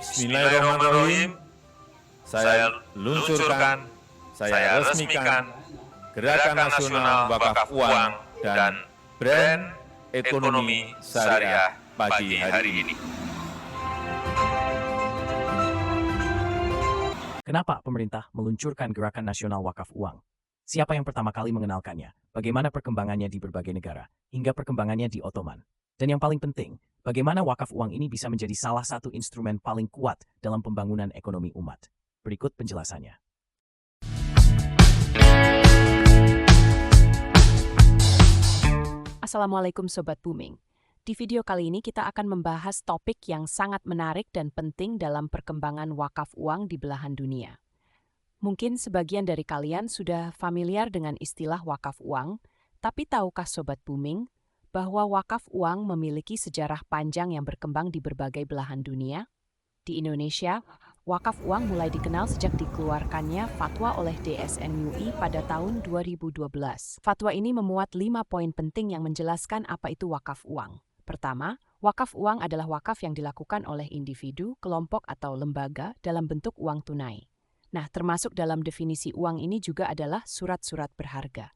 Bismillahirrahmanirrahim. Saya luncurkan, saya resmikan Gerakan Nasional Wakaf Uang dan Brand Ekonomi Syariah pagi hari ini. Kenapa pemerintah meluncurkan Gerakan Nasional Wakaf Uang? Siapa yang pertama kali mengenalkannya? Bagaimana perkembangannya di berbagai negara, hingga perkembangannya di Ottoman? Dan yang paling penting, bagaimana wakaf uang ini bisa menjadi salah satu instrumen paling kuat dalam pembangunan ekonomi umat? Berikut penjelasannya. Assalamualaikum Sobat Booming. Di video kali ini kita akan membahas topik yang sangat menarik dan penting dalam perkembangan wakaf uang di belahan dunia. Mungkin sebagian dari kalian sudah familiar dengan istilah wakaf uang, tapi tahukah Sobat Booming bahwa wakaf uang memiliki sejarah panjang yang berkembang di berbagai belahan dunia? Di Indonesia, wakaf uang mulai dikenal sejak dikeluarkannya fatwa oleh DSN MUI pada tahun 2012. Fatwa ini memuat 5 poin penting yang menjelaskan apa itu wakaf uang. Pertama, wakaf uang adalah wakaf yang dilakukan oleh individu, kelompok, atau lembaga dalam bentuk uang tunai. Nah, termasuk dalam definisi uang ini juga adalah surat-surat berharga.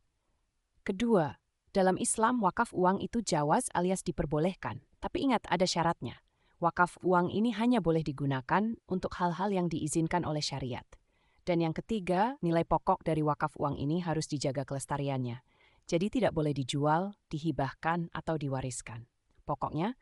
Kedua, dalam Islam, wakaf uang itu jawaz alias diperbolehkan. Tapi ingat, ada syaratnya. Wakaf uang ini hanya boleh digunakan untuk hal-hal yang diizinkan oleh syariat. Dan yang ketiga, nilai pokok dari wakaf uang ini harus dijaga kelestariannya. Jadi tidak boleh dijual, dihibahkan, atau diwariskan. Pokoknya,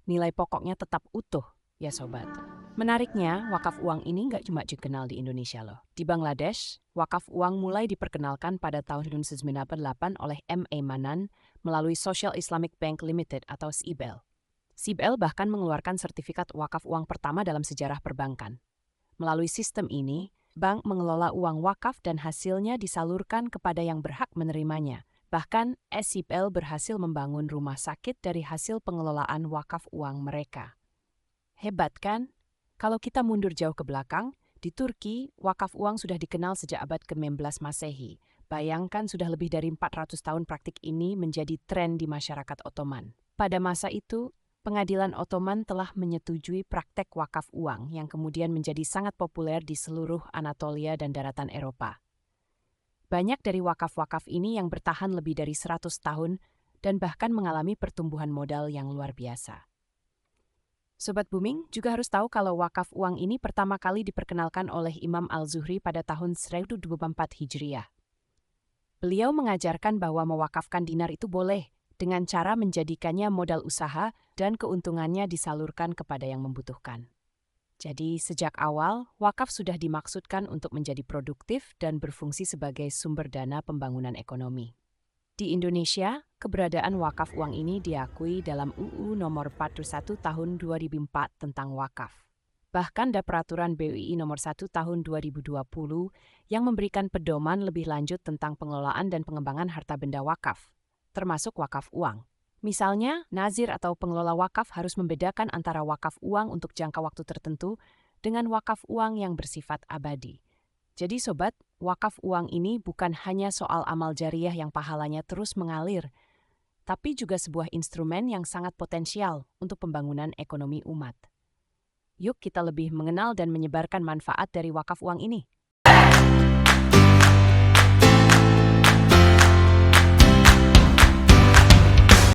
nilai pokoknya tetap utuh, ya sobat. Menariknya, wakaf uang ini nggak cuma dikenal di Indonesia loh. Di Bangladesh, wakaf uang mulai diperkenalkan pada tahun 1998 oleh M.A. Manan melalui Social Islamic Bank Limited atau SIBL. SIBL bahkan mengeluarkan sertifikat wakaf uang pertama dalam sejarah perbankan. Melalui sistem ini, bank mengelola uang wakaf dan hasilnya disalurkan kepada yang berhak menerimanya. Bahkan, SIBL berhasil membangun rumah sakit dari hasil pengelolaan wakaf uang mereka. Hebat kan? Kalau kita mundur jauh ke belakang, di Turki, wakaf uang sudah dikenal sejak abad ke-16 Masehi. Bayangkan sudah lebih dari 400 tahun praktik ini menjadi tren di masyarakat Ottoman. Pada masa itu, Pengadilan Ottoman telah menyetujui praktek wakaf uang yang kemudian menjadi sangat populer di seluruh Anatolia dan daratan Eropa. Banyak dari wakaf-wakaf ini yang bertahan lebih dari 100 tahun dan bahkan mengalami pertumbuhan modal yang luar biasa. Sobat Booming juga harus tahu kalau wakaf uang ini pertama kali diperkenalkan oleh Imam Al-Zuhri pada tahun 1024 Hijriah. Beliau mengajarkan bahwa mewakafkan dinar itu boleh, dengan cara menjadikannya modal usaha dan keuntungannya disalurkan kepada yang membutuhkan. Jadi, sejak awal, wakaf sudah dimaksudkan untuk menjadi produktif dan berfungsi sebagai sumber dana pembangunan ekonomi. Di Indonesia, keberadaan wakaf uang ini diakui dalam UU Nomor 41 Tahun 2004 tentang wakaf. Bahkan ada peraturan BUI Nomor 1 Tahun 2020 yang memberikan pedoman lebih lanjut tentang pengelolaan dan pengembangan harta benda wakaf, termasuk wakaf uang. Misalnya, nazir atau pengelola wakaf harus membedakan antara wakaf uang untuk jangka waktu tertentu dengan wakaf uang yang bersifat abadi. Jadi sobat, wakaf uang ini bukan hanya soal amal jariah yang pahalanya terus mengalir, tapi juga sebuah instrumen yang sangat potensial untuk pembangunan ekonomi umat. Yuk kita lebih mengenal dan menyebarkan manfaat dari wakaf uang ini.